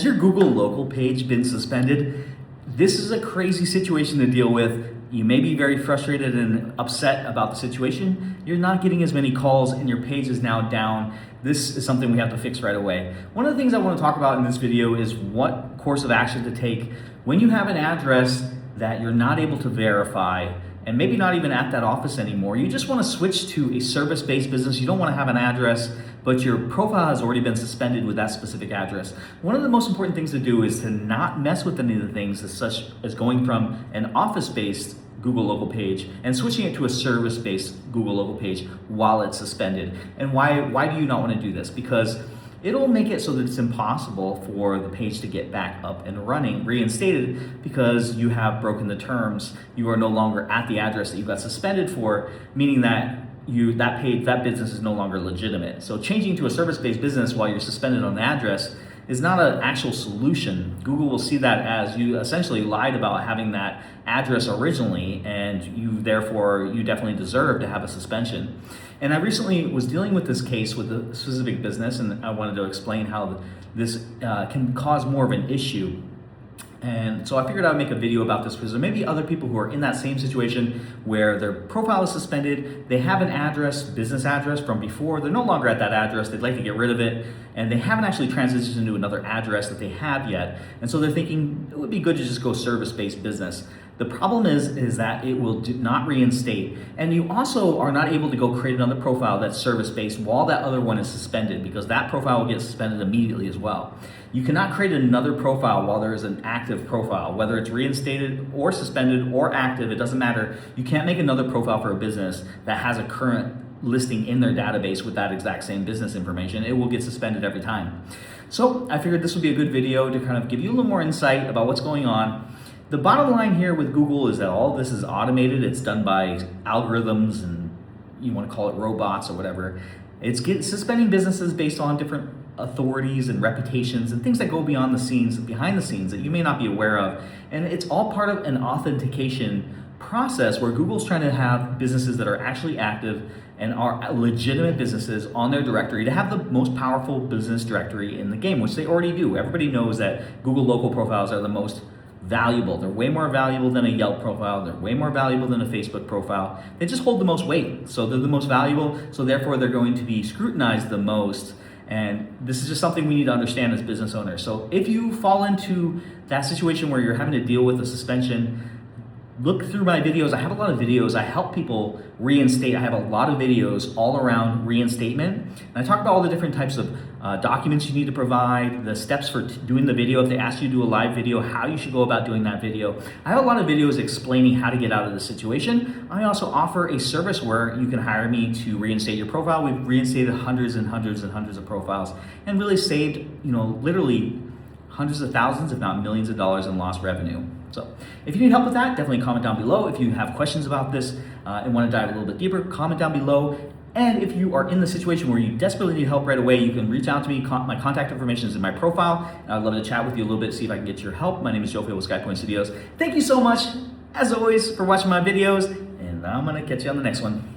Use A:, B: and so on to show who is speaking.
A: Has your Google local page been suspended? This is a crazy situation to deal with. You may be very frustrated and upset about the situation. You're not getting as many calls and your page is now down. This is something we have to fix right away. One of the things I want to talk about in this video is what course of action to take when you have an address that you're not able to verify and maybe not even at that office anymore. You just want to switch to a service-based business. You don't want to have an address, but your profile has already been suspended with that specific address. One of the most important things to do is to not mess with any of the things such as going from an office-based Google local page and switching it to a service-based Google local page while it's suspended. And why do you not want to do this? Because it'll make it so that it's impossible for the page to get back up and running, reinstated, because you have broken the terms. You are no longer at the address that you got suspended for, meaning that that business is no longer legitimate. So changing to a service-based business while you're suspended on the address is not an actual solution. Google will see that as you essentially lied about having that address originally, and you definitely deserve to have a suspension. And I recently was dealing with this case with a specific business, and I wanted to explain how this can cause more of an issue. And so I figured I'd make a video about this because there may be other people who are in that same situation where their profile is suspended, they have an address, business address from before, they're no longer at that address, they'd like to get rid of it, and they haven't actually transitioned to another address that they have yet. And so they're thinking it would be good to just go service-based business. The problem is that it will not reinstate, and you also are not able to go create another profile that's service-based while that other one is suspended, because that profile will get suspended immediately as well. You cannot create another profile while there is an active profile, whether it's reinstated or suspended or active, it doesn't matter. You can't make another profile for a business that has a current listing in their database with that exact same business information. It will get suspended every time. So I figured this would be a good video to kind of give you a little more insight about what's going on. The bottom line here with Google is that all this is automated. It's done by algorithms, and you want to call it robots or whatever. It's suspending businesses based on different authorities and reputations and things that go behind the scenes that you may not be aware of. And it's all part of an authentication process where Google's trying to have businesses that are actually active and are legitimate businesses on their directory to have the most powerful business directory in the game, which they already do. Everybody knows that Google local profiles are the most valuable. They're way more valuable than a Yelp profile. They're way more valuable than a Facebook profile. They just hold the most weight. So they're the most valuable. So therefore they're going to be scrutinized the most. And this is just something we need to understand as business owners. So if you fall into that situation where you're having to deal with a suspension, look through my videos. I have a lot of videos. I help people reinstate. I have a lot of videos all around reinstatement. And I talk about all the different types of documents you need to provide, the steps for doing the video. If they ask you to do a live video, how you should go about doing that video. I have a lot of videos explaining how to get out of the situation. I also offer a service where you can hire me to reinstate your profile. We've reinstated hundreds and hundreds and hundreds of profiles and really saved, literally hundreds of thousands, if not millions of dollars in lost revenue. So if you need help with that, definitely comment down below. If you have questions about this and want to dive a little bit deeper, comment down below. And if you are in the situation where you desperately need help right away, you can reach out to me. My contact information is in my profile. And I'd love to chat with you a little bit, see if I can get your help. My name is Joe Field with SkyPoint Studios. Thank you so much, as always, for watching my videos. And I'm going to catch you on the next one.